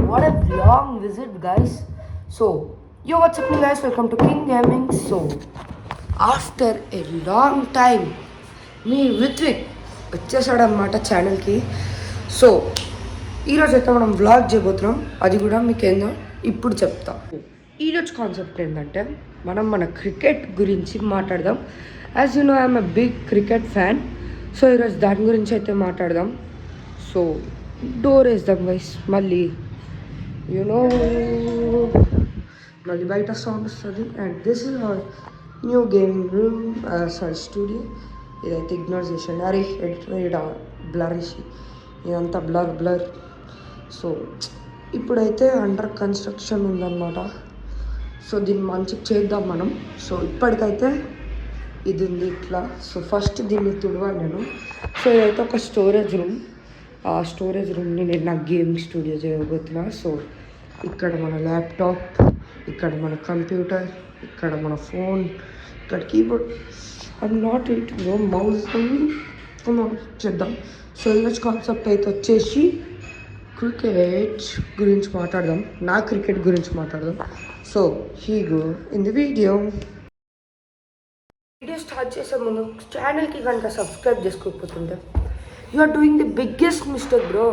what a long visit, guys. So, yo, what's up, guys? Welcome to King Gaming. So, after a long time, మీ రిత్విక్ వచ్చేసాడనమాట ఛానల్కి. So ఈరోజు అయితే మనం vlog చేయబోతున్నాం, అది కూడా మీకు ఏందో ఇప్పుడు చెప్తాం. ఈరోజు కాన్సెప్ట్ ఏంటంటే మన క్రికెట్ గురించి మాట్లాడదాం. As you know I'm a big cricket fan. So ఈరోజు దాని గురించి అయితే మాట్లాడదాం. సో డోర్ వేద్దాం గైస్, మళ్ళీ యూనో మళ్ళీ బయట సౌండ్ వస్తుంది. And this is our new gaming room, sorry studio. ఇదైతే ఇగ్నోర్ చేసాను. అరే ఎడిటర్ బ్లర్ ఇసి ఇదంతా బ్లర్. సో ఇప్పుడైతే అండర్ కన్స్ట్రక్షన్ ఉందన్నమాట. సో దీన్ని మంచిగా చేద్దాం మనం. సో ఇప్పటికైతే ఇది ఉంది ఇట్లా. సో ఫస్ట్ దీన్ని తుడవాలి నేను. సో ఇదైతే ఒక స్టోరేజ్ రూమ్. ఆ స్టోరేజ్ రూమ్ని నేను నా గేమింగ్ స్టూడియో చేయబోతున్నా. సో ఇక్కడ మన ల్యాప్టాప్, ఇక్కడ మన కంప్యూటర్, ఇక్కడ మన ఫోన్, ఇక్కడ keyboard. I'm not it no mouse చేద్దాం. సో ఈరోజు కాన్సెప్ట్ అయితే వచ్చేసి క్రికెట్ గురించి మాట్లాడదాం. నా క్రికెట్ గురించి మాట్లాడదాం. సో హీగో ఇన్ ది వీడియో స్టార్ట్ చేసే ముందు ఛానల్కి కనుక సబ్స్క్రైబ్ చేసుకోకపోతుంటే you are doing the biggest mistake bro.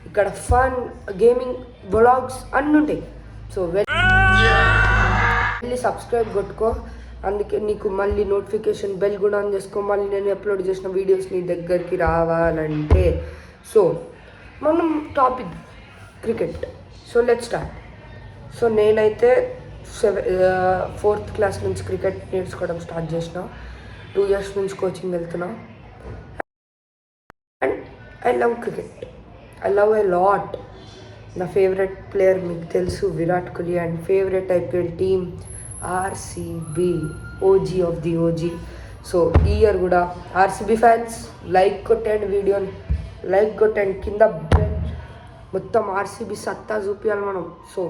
ఇక్కడ ఫన్, గేమింగ్, వ్లాగ్స్ అన్నీ ఉంటాయి. సో వెళ్ళి సబ్స్క్రైబ్ కొట్టుకో. అందుకే నీకు మళ్ళీ నోటిఫికేషన్ బెల్ కూడా ఆన్ చేసుకో, మళ్ళీ నేను అప్లోడ్ చేసిన వీడియోస్ నీ దగ్గరికి రావాలంటే. సో మనం topic cricket. So let's start. So నేనైతే 4th క్లాస్ నుంచి క్రికెట్ నేర్చుకోవడం స్టార్ట్ చేసిన. 2 years నుంచి కోచింగ్ వెళ్తున్నా. And I love cricket. I love a lot. నా ఫేవరెట్ ప్లేయర్ మీకు తెలుసు, Virat Kohli. And favourite IPL team RCB, OG of the OG. So ఈ ఇయర్ కూడా ఆర్సీబీ ఫ్యాన్స్ లైక్ కొట్టండి, వీడియోని లైక్ కొట్టండి. కింద మొత్తం ఆర్సీబీ సత్తా చూపించాలి మనం. So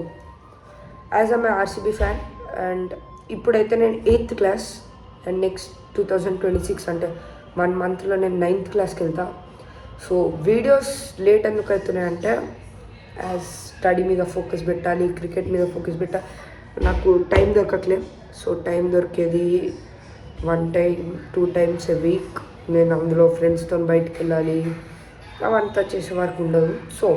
as I RCB fan. And ఇప్పుడైతే నేను 8th క్లాస్. అండ్ నెక్స్ట్ 2026 అంటే 1 monthలో నేను 9th క్లాస్కి వెళ్తా. సో వీడియోస్ లేట్ ఎందుకు అవుతున్నాయంటే యాజ్ స్టడీ మీద ఫోకస్ పెట్టాలి, క్రికెట్ మీద ఫోకస్ పెట్టాలి. నాకు టైం దొరకట్లేదు. సో టైం దొరికేది 1 time 2 times a week. నేను అందులో ఫ్రెండ్స్తో బయటకు వెళ్ళాలి, అవంతా చేసే వరకు ఉండదు. సో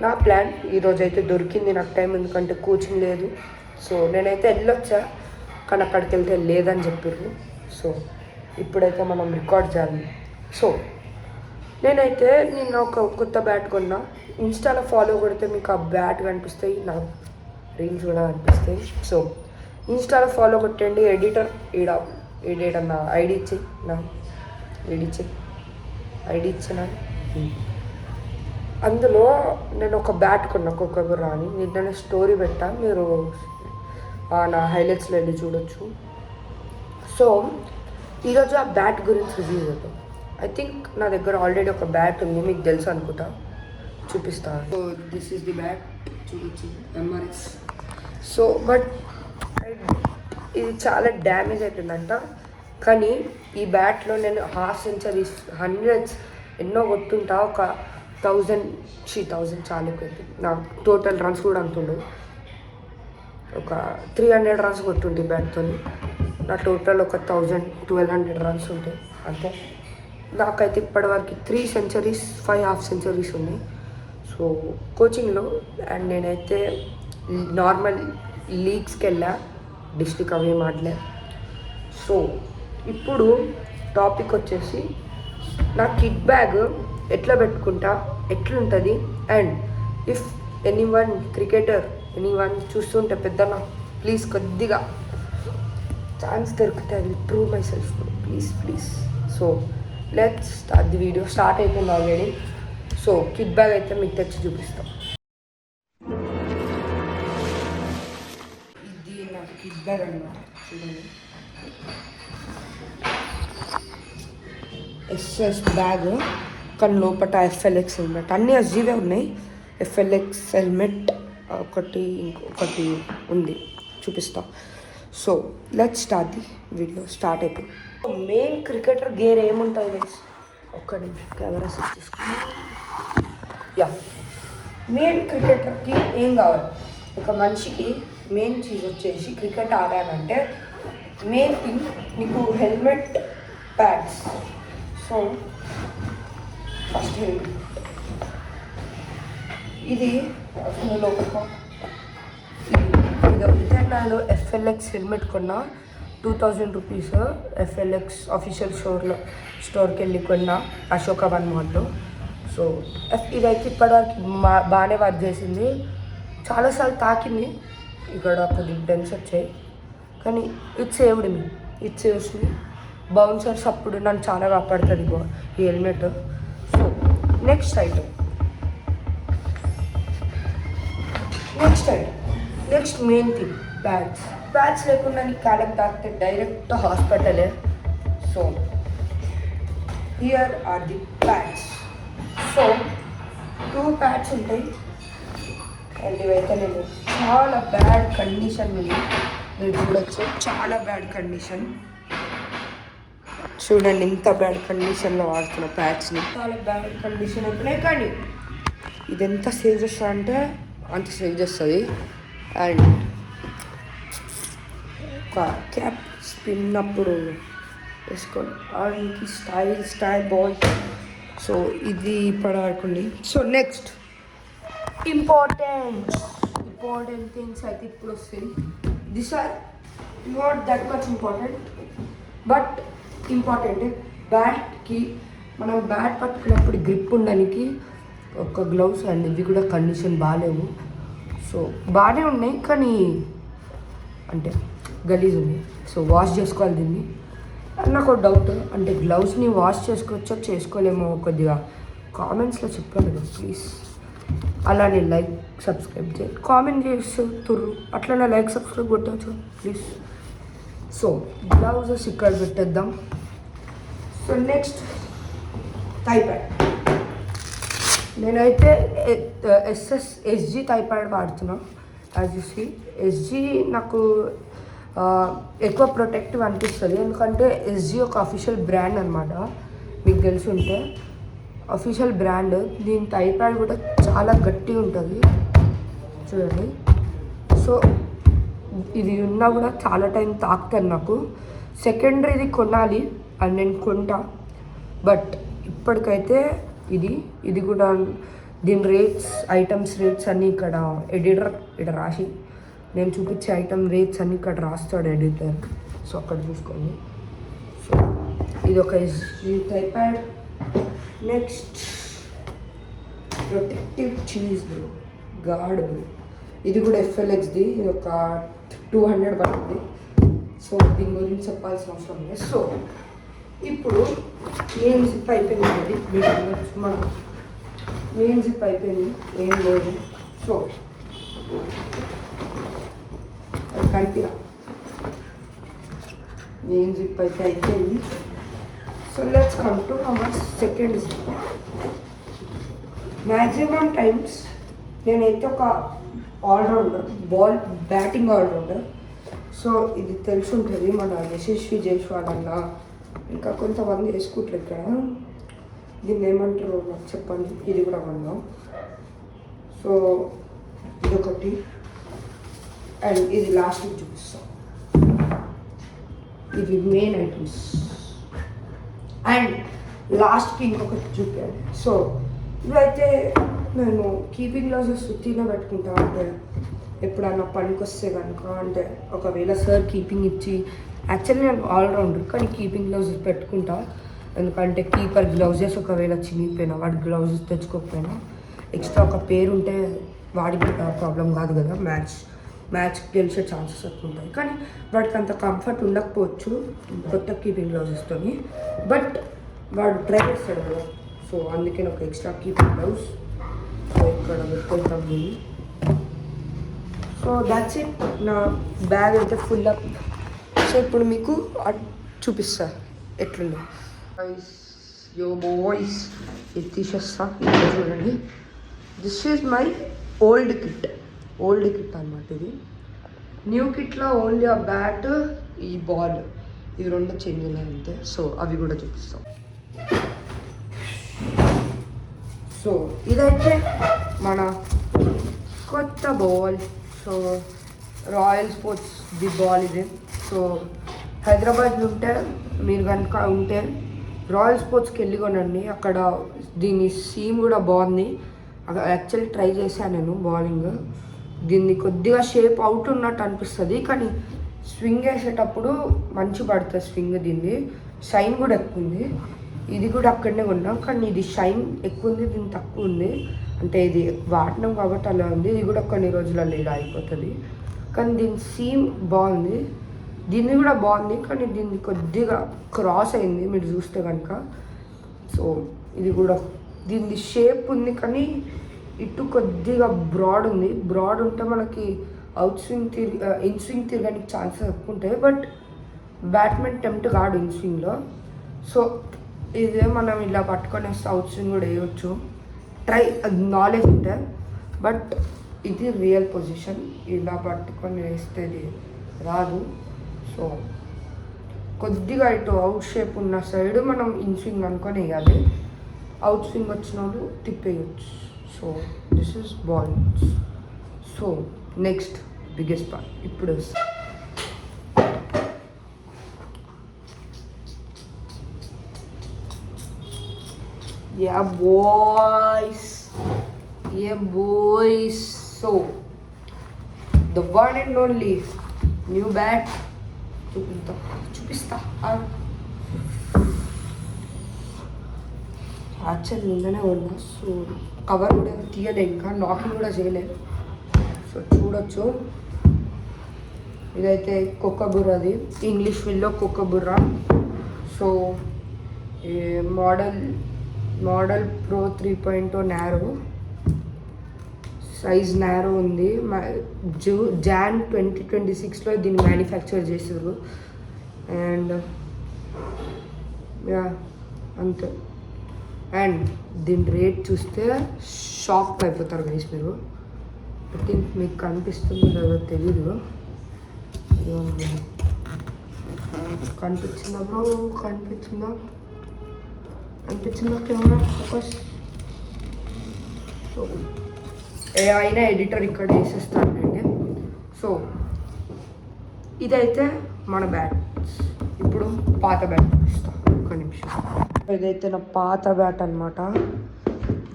నా ప్లాన్ ఈరోజు అయితే దొరికింది నాకు టైం, ఎందుకంటే కోచింగ్ లేదు. సో నేనైతే వెళ్ళొచ్చా, కానీ అక్కడికి వెళ్తే లేదని చెప్పారు. సో ఇప్పుడైతే మనం రికార్డ్ చేయాలి. సో నేనైతే నిన్న ఒక కొత్త బ్యాట్ కొన్నా. ఇన్స్టాలో ఫాలో కొడితే మీకు ఆ బ్యాట్ కనిపిస్తాయి, నా రీల్స్ కూడా కనిపిస్తాయి. సో ఇన్స్టాలో ఫాలో కొట్టండి. ఎడిటర్ ఈడేటన్నా ఐడి ఇచ్చి నా ఐడి ఇచ్చిన అందులో నేను ఒక బ్యాట్ కొన్నా, కొక్కబుర్రా అని. నిన్ననే స్టోరీ పెట్టా, మీరు నా హైలైట్స్లో వెళ్ళి చూడొచ్చు. సో ఈరోజు ఆ బ్యాట్ గురించి రివ్యూ చేద్దాం. ఐ థింక్ నా దగ్గర ఆల్రెడీ ఒక బ్యాట్ ఉంది, మీకు తెలుసు అనుకుంటా, చూపిస్తాను. So this is the bat, చూడొచ్చు, ఎంఆర్ఎస్. సో బట్ ఇది చాలా డ్యామేజ్ అయిపోయిందంట. కానీ ఈ బ్యాట్లో నేను 1/2 centuries, 100s ఎన్నో కొట్టుంటా. ఒక 1000 చాలా ఎక్కువ. నా టోటల్ రన్స్ కూడా అంతుండదు. ఒక 300 runs కొట్టుంటే బ్యాట్తో. నా టోటల్ ఒక 1200 runs ఉంటాయి అంతే. నాకైతే ఇప్పటివరకు 3 centuries, 5 half centuries ఉన్నాయి. సో కోచింగ్లో. అండ్ నేనైతే నార్మల్ లీగ్స్కి వెళ్ళా, డిస్ట్రిక్ట్ అవి ఆడలే. సో ఇప్పుడు టాపిక్ వచ్చేసి నా కిట్ బ్యాగ్ ఎట్లా పెట్టుకుంటా, ఎట్లుంటుంది. And if anyone cricketer, anyone చూస్తుంటే పెద్దనా, ప్లీజ్ కొద్దిగా ఛాన్స్ దొరికితే I will prove my self, please. So let's start the video. Start అయిపోయింది ఆల్రెడీ. సో కిట్ బ్యాగ్ అయితే మీకు తెచ్చి చూపిస్తాం. ఇది నా కిట్ బ్యాగ్ అన్నమాట, చూడండి. ఎస్ఎస్ బ్యాగ్, కానీ లోపల ఎఫ్ఎల్ఎక్స్ హెల్మెట్, అన్నీ ఎస్జీవే ఉన్నాయి. ఎఫ్ఎల్ఎక్స్ హెల్మెట్ ఒకటి, ఇంకొకటి ఉంది, చూపిస్తా. So let's start the video. Start అయిపోయింది. మెయిన్ క్రికెటర్ గేర్ ఏముంటుంది గైస్, ఒక్క నిమిషం కెమెరా సెట్ చేసుకుని. యా మెయిన్ క్రికెటర్కి ఏం కావాలి, ఒక మనిషికి మెయిన్ చీజ్ వచ్చేసి క్రికెట్ ఆడాలంటే మెయిన్ థింగ్ నీకు helmet, pads. So first helmet, ఇది లోపల ఇది విజయనగరంలో ఎఫ్ఎల్ఎక్స్ హెల్మెట్ కొన్నా 2000 రూపీస్. ఎఫ్ఎల్ఎక్స్ అఫీషియల్ స్టోర్కి వెళ్ళి కొన్నా అశోక1 మాల్లో. సో ఇదైతే ఇప్పటివరకు బాగానే వర్క్ చేసింది. చాలాసార్లు తాకింది, ఇక్కడ కొద్దిగా డెన్స్ వచ్చాయి, కానీ it saved me, it saves me. Bouncers అప్పుడు నన్ను చాలా కాపాడుతుంది ఈ helmet. So next item, next main thing pads లేకుండా నీకు కాళ్ళకి తాకితే డైరెక్ట్ హాస్పిటలే. So here are the pads. So 2 pads ఉంటాయి, అండ్ ఇవైతే నేను చాలా బ్యాడ్ కండిషన్ ఉంది, మీరు చూడొచ్చు, చాలా బ్యాడ్ కండిషన్. చూడండి ఇంత బ్యాడ్ కండిషన్లో వాడుతున్న ప్యాడ్స్ని, చాలా బ్యాడ్ కండిషన్ ఉంటున్నాయి, కానీ ఇది ఎంత సేవ్ చేస్తుంది అంటే అంత సేవ్ చేస్తుంది. అండ్ ఒక క్యాప్ స్పిన్ అప్పుడు వేసుకోండి, ఆయనకి స్టైల్ బాయ్. సో ఇది పడాడుకోండి. సో నెక్స్ట్ ఇంపార్టెంట్ థింగ్స్ అయితే ఇప్పుడు వస్తాయి. This are not that much important, but important. బ్యాట్కి మనం బ్యాట్ పట్టుకున్నప్పుడు గ్రిప్ ఉండడానికి ఒక గ్లౌస్, అండ్ ఇవి కూడా కండిషన్ బాగాలేవు. సో బాగానే ఉన్నాయి, కానీ అంటే గలీజ్ ఉన్నాయి. సో వాష్ చేసుకోవాలి దీన్ని. నాకు డౌట్, అంటే గ్లౌస్ని వాష్ చేసుకోవచ్చో చేసుకోలేమో, కొద్దిగా కామెంట్స్లో చెప్పండి కదా ప్లీజ్. అలానే లైక్ సబ్స్క్రైబ్ చేయండి, కామెంట్ చేస్తుర్రు, అట్లనే లైక్ సబ్స్క్రైబ్ కొట్టవచ్చు ప్లీజ్. సో గ్లౌజెస్ ఇక్కడ పెట్టేద్దాం. So next thigh pad. నేనైతే ఎస్జీ థైప్యాడ్ వాడుతున్నా. యాజ్ యూ సీ ఎస్జీ నాకు ఎక్కువ ప్రొటెక్టివ్ అనిపిస్తుంది, ఎందుకంటే ఎస్జీ ఒక అఫీషియల్ బ్రాండ్ అనమాట, మీకు తెలిసి ఉంటే. అఫీషియల్ బ్రాండ్, దీని థైప్యాడ్ కూడా చాలా గట్టిగా ఉంటుంది చూడండి. సో ఇది ఉన్నా కూడా చాలా టైం తాకుతుంది నాకు. సెకండరీది కొనాలి, అది నేను కొంటా, బట్ ఇప్పటికైతే ఇది కూడా దీని ఐటమ్స్ రేట్స్ అన్నీ ఇక్కడ ఎడిటర్ ఇక్కడ రాసి, నేను చూపించే ఐటమ్ రేట్స్ అన్నీ ఇక్కడ రాస్తాడు ఎడిటర్. సో అక్కడ చూసుకోండి. సో ఇది ఒక SG thigh pad. Next protective chest guard, ఇది కూడా ఎఫ్ఎల్ఎక్స్ది, ఇది ఒక 200 పడుతుంది. సో దీని గురించి చెప్పాల్సిన అవసరం లేదు. సో ఇప్పుడు మెయిన్ జిప్ అయిపోయింది, మనం మెయిన్ జిప్ అయిపోయింది, ఏం లేదు. సో కంటిగా మెయిన్ జిప్ అయితే అయిపోయింది. So let's come to our second zip. Maximum times నేనైతే ఒక ఆల్రౌండర్, బ్యాటింగ్ ఆల్రౌండర్. సో ఇది తెలిసి ఉంటుంది, మన యశస్వి జైస్వాల్ అన్న ఇంకా కొంతమంది వేసుకుంటారు ఇక్కడ. దీన్ని ఏమంటారు నాకు చెప్పండి. ఇది కూడా కొన్నాం. సో ఇదొకటి, అండ్ ఇది లాస్ట్కి చూపిస్తాం. ఇవి మెయిన్ ఐటమ్స్, అండ్ లాస్ట్కి ఇంకొకటి చూపించాలి. సో ఇవైతే నేను కీపింగ్ గ్లౌజెస్ ఉత్తిగా పెట్టుకుంటా, అంటే ఎప్పుడన్నా పనికి వస్తే కనుక, అంటే ఒకవేళ సార్ కీపింగ్ ఇచ్చి, యాక్చువల్లీ నేను ఆల్రౌండర్ కానీ కీపింగ్ గ్లౌజెస్ పెట్టుకుంటా, ఎందుకంటే కీపర్ గ్లౌజెస్ ఒకవేళ చినిగిపోయినా, వాడి గ్లౌజెస్ తెచ్చుకోకపోయినా ఎక్స్ట్రా ఒక పేరు ఉంటే వాడికి ప్రాబ్లం కాదు కదా, మ్యాచ్ గెలిచే ఛాన్సెస్ ఎక్కువ ఉంటాయి. కానీ వాడికి అంత కంఫర్ట్ ఉండకపోవచ్చు కొత్త కీపింగ్ గ్లౌజెస్తో, బట్ వాడు ట్రై చేస్తాడు కదా. సో అందుకే ఒక ఎక్స్ట్రా కీపింగ్ గ్లౌజ్. సో ఇక్కడ పెట్టుకుంటాం దీన్ని. సో దాట్స్ ఇట్, నా బ్యాగ్ అయితే ఫుల్ అప్. సో ఇప్పుడు మీకు చూపిస్తా ఎట్లుందో. యో బాయ్స్, ఇది తీసేస్తా. ఇక్కడ చూడండి, this is my old kit అనమాట. ఇది న్యూ కిట్లో ఓన్లీ ఆ బ్యాట్, ఈ బాల్, ఇవి రెండు చేంజ్ ఉన్నాయి అంతే. సో అవి కూడా చూపిస్తాం. సో ఇదైతే మన కొత్త ball. So royal sports the ball ఇది. సో హైదరాబాద్లో ఉంటే మీరు కనుక ఉంటే రాయల్ స్పోర్ట్స్కి వెళ్ళి కొనండి. అక్కడ దీని సీమ్ కూడా బాగుంది. అక్కడ యాక్చువల్లీ ట్రై చేశాను నేను బౌలింగ్. దీన్ని కొద్దిగా షేప్ అవుట్ ఉన్నట్టు అనిపిస్తుంది, కానీ స్వింగ్ వేసేటప్పుడు మంచి పడుతుంది స్వింగ్. దీన్ని షైన్ కూడా ఎక్కువ ఉంది. ఇది కూడా అక్కడనే కొన్నాం, కానీ ఇది షైన్ ఎక్కువ ఉంది, దీన్ని తక్కువ ఉంది. అంటే ఇది వాడినాం కాబట్టి అలా ఉంది. ఇది కూడా కొన్ని రోజులలో ఇలా అయిపోతుంది. కానీ దీని సీమ్ బాగుంది, దీన్ని కూడా బాగుంది, కానీ దీన్ని కొద్దిగా క్రాస్ అయింది మీరు చూస్తే కనుక. సో ఇది కూడా దీన్ని షేప్ ఉంది, కానీ ఇటు కొద్దిగా బ్రాడ్ ఉంది. బ్రాడ్ ఉంటే మనకి అవుట్ స్వింగ్ ఇన్ స్వింగ్ తిరగడానికి ఛాన్సెస్ ఎక్కువ ఉంటాయి, బట్ బ్యాట్మెన్ టెంప్ట్ కాడు ఇన్ స్వింగ్లో. సో ఇదే మనం ఇలా పట్టుకొని వేస్తే అవుట్ స్వింగ్ కూడా వేయవచ్చు, ట్రై నాలెడ్జ్ ఉంటే. బట్ ఇది రియల్ పొజిషన్, ఇలా పట్టుకొని వేస్తే ఇది రాదు. సో కొద్దిగా ఇటు అవుట్ షేప్ ఉన్న సైడ్ మనం ఇన్ స్వింగ్ అనుకొని వేయాలి. అవుట్ స్వింగ్ వచ్చిన వాళ్ళు తిప్పేయచ్చు. So this is ball. So next biggest part ఇప్పుడు yeah boys, so the one and only new bat చూపిస్తా. యాక్చువల్ నిన్ననే ఉన్నా. సో కవర్ కూడా తీయలే, ఇంకా నాకింగ్ కూడా చేయలేదు. సో చూడొచ్చు, ఇదైతే కొక్కబుర్రది, English willow Kookaburra. So model pro 3.0 narrow size narrow ఉంది. జాన్ 2026లో దీన్ని మ్యానుఫ్యాక్చర్ చేసారు. అండ్ యా అంతే. అండ్ దీని రేట్ చూస్తే షాక్ అయిపోతారు గైస్ మీరు. ఐ థింక్ మీకు కనిపిస్తుందో లేదో తెలీదు. కనిపించిందా బ్రో? కనిపించిందా కెమెరా ఫోకస్? సో అయినా ఎడిటర్ ఇక్కడ వేసేస్తానండి. సో ఇదైతే మన బ్యాట్. ఇప్పుడు పాత బ్యాట్ ఇస్తాను, ఒక్క నిమిషం. ఇదైతే నా పాత బ్యాట్ అనమాట.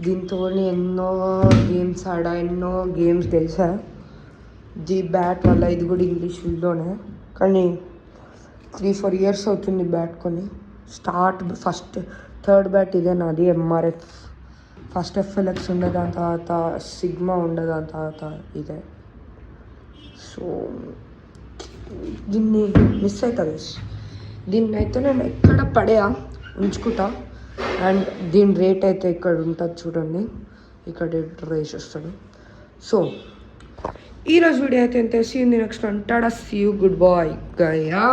దీంతో ఎన్నో గేమ్స్ ఆడా, ఎన్నో గేమ్స్ గెలిచా. ది బ్యాట్ వల్ల ఇది కూడా ఇంగ్లీష్ విల్లోనే, కానీ 3-4 ఇయర్స్ అవుతుంది బ్యాట్ కొని. ఫస్ట్ థర్డ్ బ్యాట్ ఇదే నాది, ఎంఆర్ఎఫ్. ఫస్ట్ ఎఫ్ఎల్ఎక్స్ ఉండే, దాని తర్వాత సిగ్మా ఉండే, దాని తర్వాత ఇదే. సో దీన్ని మిస్ అవుతుంది. దీన్ని అయితే నేను ఎక్కడ పడేయా, ఉంచుకుంటా. అండ్ దీని రేట్ అయితే ఇక్కడ ఉంటుంది చూడండి, ఇక్కడ రేస్ వస్తాడు. సో ఈరోజు వీడియో అయితే ఎంత సీ ఉంది నెక్స్ట్ అంటాడా. See you, good boy Gaya.